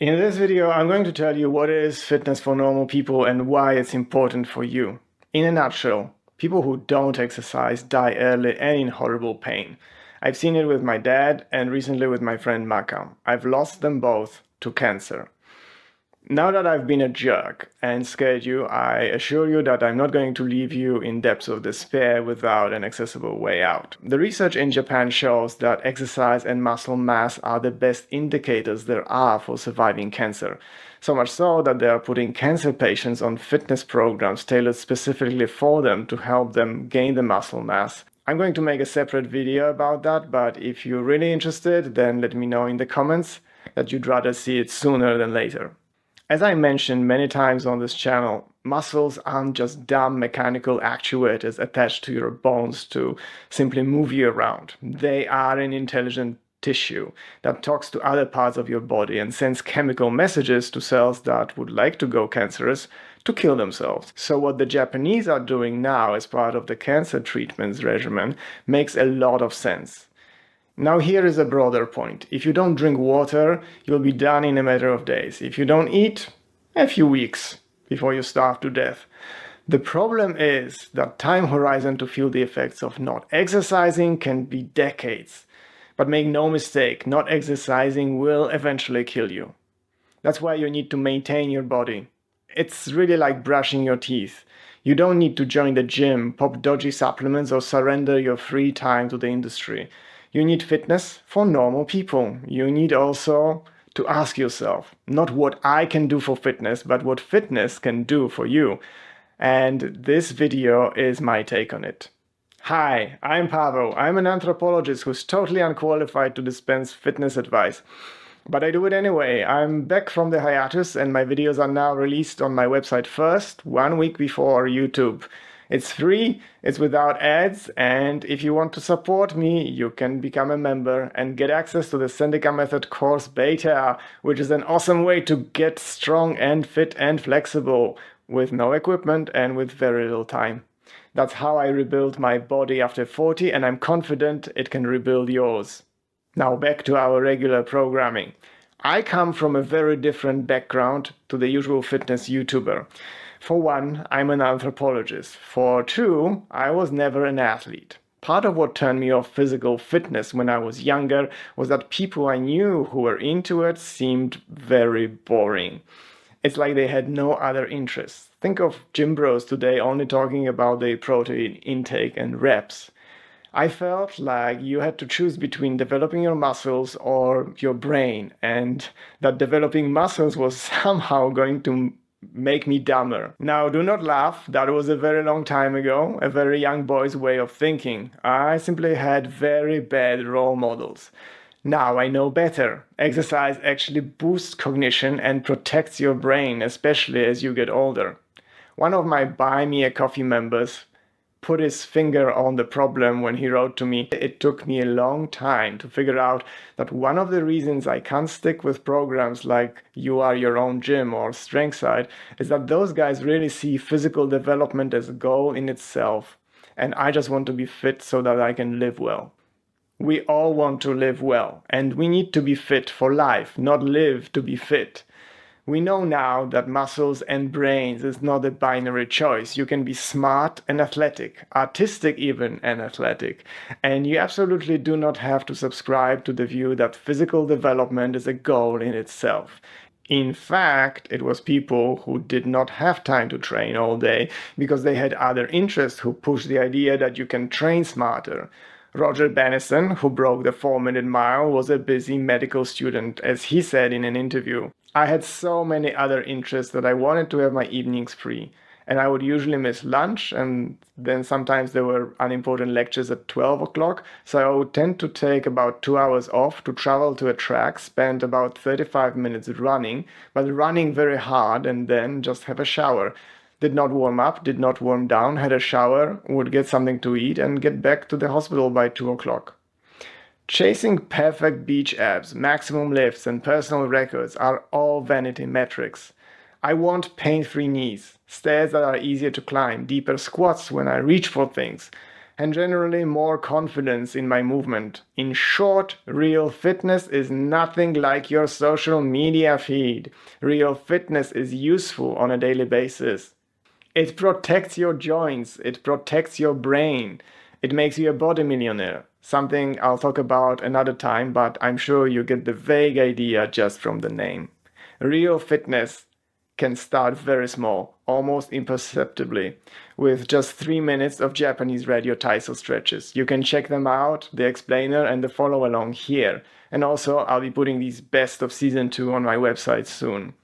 In this video, I'm going to tell you what is fitness for normal people and why it's important for you. In a nutshell, people who don't exercise die early and in horrible pain. I've seen it with my dad and recently with my friend Maka. I've lost them both to cancer. Now that I've been a jerk and scared you, I assure you that I'm not going to leave you in depths of despair without an accessible way out. The research in Japan shows that exercise and muscle mass are the best indicators there are for surviving cancer. So much so that they are putting cancer patients on fitness programs tailored specifically for them to help them gain the muscle mass. I'm going to make a separate video about that, but if you're really interested, then let me know in the comments that you'd rather see it sooner than later. As I mentioned many times on this channel, muscles aren't just dumb mechanical actuators attached to your bones to simply move you around. They are an intelligent tissue that talks to other parts of your body and sends chemical messages to cells that would like to go cancerous to kill themselves. So what the Japanese are doing now as part of the cancer treatments regimen makes a lot of sense. Now here is a broader point. If you don't drink water, you'll be done in a matter of days. If you don't eat, a few weeks before you starve to death. The problem is that time horizon to feel the effects of not exercising can be decades. But make no mistake, not exercising will eventually kill you. That's why you need to maintain your body. It's really like brushing your teeth. You don't need to join the gym, pop dodgy supplements, or surrender your free time to the industry. You need fitness for normal people. You need also to ask yourself, not what I can do for fitness, but what fitness can do for you. And this video is my take on it. Hi, I'm Pavel. I'm an anthropologist who's totally unqualified to dispense fitness advice. But I do it anyway. I'm back from the hiatus and my videos are now released on my website first, 1 week before YouTube. It's free, it's without ads, and if you want to support me, you can become a member and get access to the Sendica Method course beta, which is an awesome way to get strong and fit and flexible with no equipment and with very little time. That's how I rebuilt my body after 40, and I'm confident it can rebuild yours. Now back to our regular programming. I come from a very different background to the usual fitness YouTuber. For one, I'm an anthropologist. For two, I was never an athlete. Part of what turned me off physical fitness when I was younger was that people I knew who were into it seemed very boring. It's like they had no other interests. Think of gym bros today only talking about their protein intake and reps. I felt like you had to choose between developing your muscles or your brain, and that developing muscles was somehow going to make me dumber. Now, do not laugh, that was a very long time ago, a very young boy's way of thinking. I simply had very bad role models. Now I know better. Exercise actually boosts cognition and protects your brain, especially as you get older. One of my Buy Me a Coffee members put his finger on the problem when he wrote to me. It took me a long time to figure out that one of the reasons I can't stick with programs like You Are Your Own Gym or StrengthSide is that those guys really see physical development as a goal in itself. And I just want to be fit so that I can live well. We all want to live well, and we need to be fit for life, not live to be fit. We know now that muscles and brains is not a binary choice. You can be smart and athletic, artistic even and athletic. And you absolutely do not have to subscribe to the view that physical development is a goal in itself. In fact, it was people who did not have time to train all day because they had other interests who pushed the idea that you can train smarter. Roger Bennison, who broke the 4-minute mile, was a busy medical student, as he said in an interview. I had so many other interests that I wanted to have my evenings free, and I would usually miss lunch, and then sometimes there were unimportant lectures at 12 o'clock, so I would tend to take about 2 hours off to travel to a track, spend about 35 minutes running, but running very hard, and then just have a shower. Did not warm up, did not warm down, had a shower, would get something to eat, and get back to the hospital by 2 o'clock. Chasing perfect beach abs, maximum lifts, and personal records are all vanity metrics. I want pain-free knees, stairs that are easier to climb, deeper squats when I reach for things, and generally more confidence in my movement. In short, real fitness is nothing like your social media feed. Real fitness is useful on a daily basis. It protects your joints, it protects your brain, it makes you a body millionaire. Something I'll talk about another time, but I'm sure you get the vague idea just from the name. Real fitness can start very small, almost imperceptibly, with just 3 minutes of Japanese radio Taiso stretches. You can check them out, the explainer and the follow along here. And also, I'll be putting these best of season 2 on my website soon.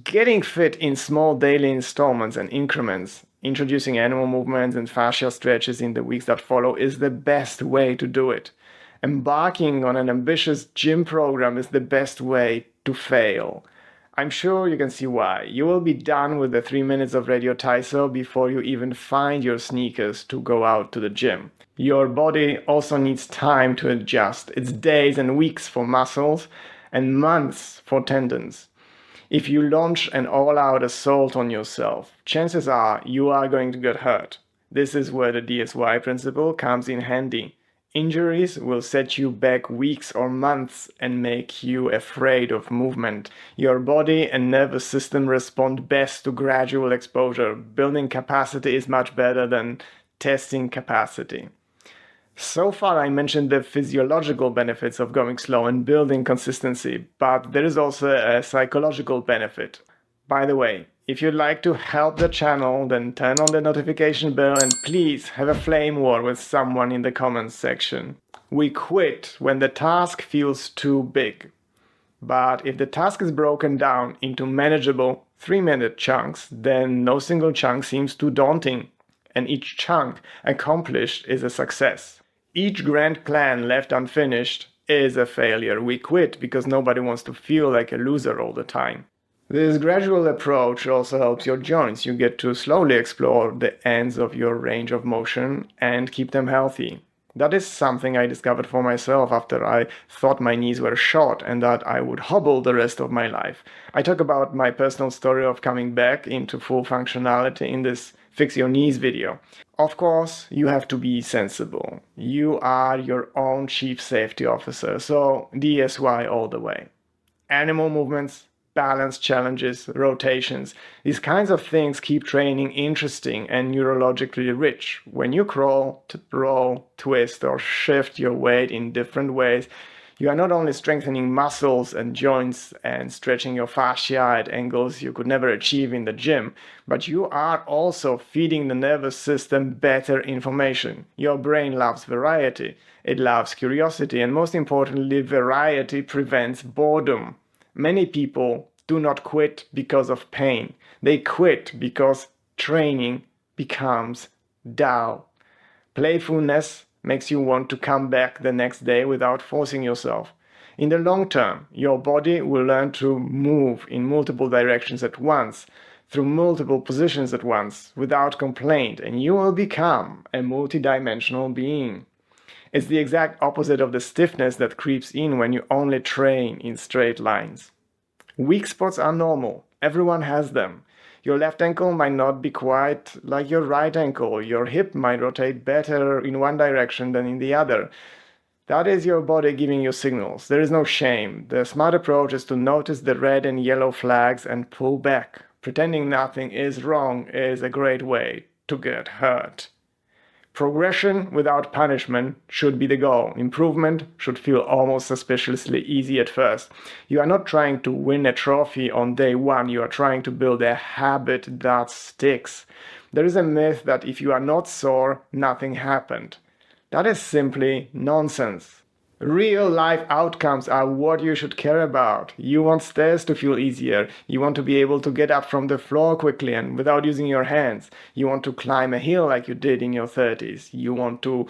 Getting fit in small daily installments and increments, introducing animal movements and fascia stretches in the weeks that follow is the best way to do it. Embarking on an ambitious gym program is the best way to fail. I'm sure you can see why. You will be done with the 3 minutes of Radio Taiso before you even find your sneakers to go out to the gym. Your body also needs time to adjust. It's days and weeks for muscles and months for tendons. If you launch an all-out assault on yourself, chances are you are going to get hurt. This is where the DSY principle comes in handy. Injuries will set you back weeks or months and make you afraid of movement. Your body and nervous system respond best to gradual exposure. Building capacity is much better than testing capacity. So far, I mentioned the physiological benefits of going slow and building consistency, but there is also a psychological benefit. By the way, if you'd like to help the channel, then turn on the notification bell and please have a flame war with someone in the comments section. We quit when the task feels too big. But if the task is broken down into manageable 3-minute chunks, then no single chunk seems too daunting, and each chunk accomplished is a success. Each grand plan left unfinished is a failure. We quit because nobody wants to feel like a loser all the time. This gradual approach also helps your joints. You get to slowly explore the ends of your range of motion and keep them healthy. That is something I discovered for myself after I thought my knees were shot and that I would hobble the rest of my life. I talk about my personal story of coming back into full functionality in this Fix Your Knees video. Of course, you have to be sensible. You are your own chief safety officer, so DSY all the way. Animal movements, balance challenges, rotations. These kinds of things keep training interesting and neurologically rich. When you crawl, roll, twist, or shift your weight in different ways, you are not only strengthening muscles and joints and stretching your fascia at angles you could never achieve in the gym, but you are also feeding the nervous system better information. Your brain loves variety, it loves curiosity, and most importantly, variety prevents boredom. Many people do not quit because of pain. They quit because training becomes dull. Playfulness makes you want to come back the next day without forcing yourself. In the long term, your body will learn to move in multiple directions at once, through multiple positions at once, without complaint, and you will become a multidimensional being. It's the exact opposite of the stiffness that creeps in when you only train in straight lines. Weak spots are normal. Everyone has them. Your left ankle might not be quite like your right ankle. Your hip might rotate better in one direction than in the other. That is your body giving you signals. There is no shame. The smart approach is to notice the red and yellow flags and pull back. Pretending nothing is wrong is a great way to get hurt. Progression without punishment should be the goal. Improvement should feel almost suspiciously easy at first. You are not trying to win a trophy on day one. You are trying to build a habit that sticks. There is a myth that if you are not sore, nothing happened. That is simply nonsense. Real life outcomes are what you should care about. You want stairs to feel easier. You want to be able to get up from the floor quickly and without using your hands. You want to climb a hill like you did in your 30s. You want to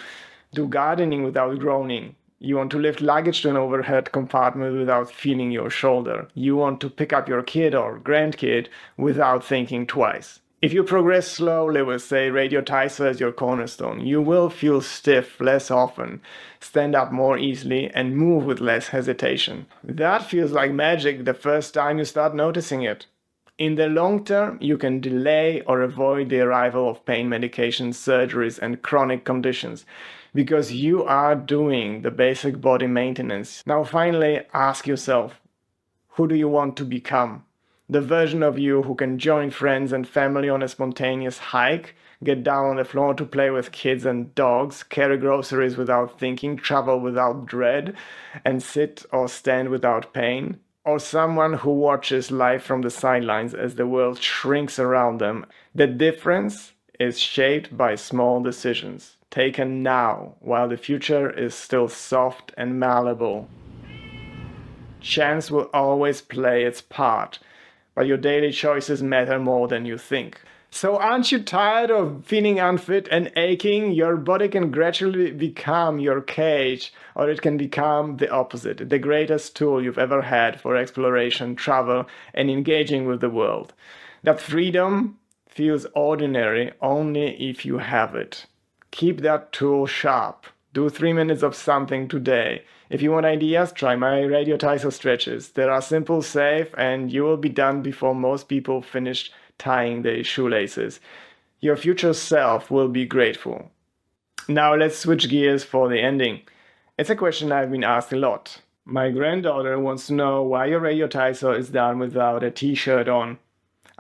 do gardening without groaning. You want to lift luggage to an overhead compartment without feeling your shoulder. You want to pick up your kid or grandkid without thinking twice. If you progress slowly with, say, Radio Taiso as your cornerstone, you will feel stiff less often, stand up more easily, and move with less hesitation. That feels like magic the first time you start noticing it. In the long term, you can delay or avoid the arrival of pain medications, surgeries, and chronic conditions because you are doing the basic body maintenance. Now, finally, ask yourself, who do you want to become? The version of you who can join friends and family on a spontaneous hike, get down on the floor to play with kids and dogs, carry groceries without thinking, travel without dread, and sit or stand without pain? Or someone who watches life from the sidelines as the world shrinks around them? The difference is shaped by small decisions taken now, while the future is still soft and malleable. Chance will always play its part, but your daily choices matter more than you think. So aren't you tired of feeling unfit and aching? Your body can gradually become your cage, or it can become the opposite, the greatest tool you've ever had for exploration, travel, and engaging with the world. That freedom feels ordinary only if you have it. Keep that tool sharp. Do 3 minutes of something today. If you want ideas, try my Radio Taiso stretches. They are simple, safe, and you will be done before most people finish tying their shoelaces. Your future self will be grateful. Now let's switch gears for the ending. It's a question I've been asked a lot. My granddaughter wants to know why your Radio Taiso is done without a t-shirt on.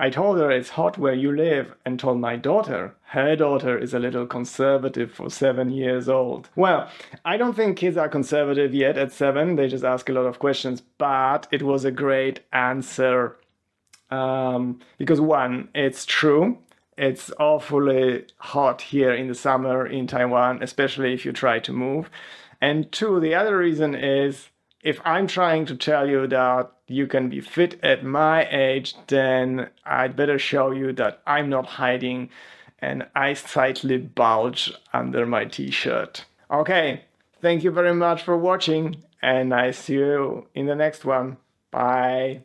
I told her it's hot where you live and told my daughter. Her daughter is a little conservative for 7 years old. Well, I don't think kids are conservative yet at 7. They just ask a lot of questions, but it was a great answer. Because one, it's true. It's awfully hot here in the summer in Taiwan, especially if you try to move. And two, the other reason is if I'm trying to tell you that you can be fit at my age, then I'd better show you that I'm not hiding an slightly bulge under my t-shirt. Okay, thank you very much for watching, and I see you in the next one. Bye.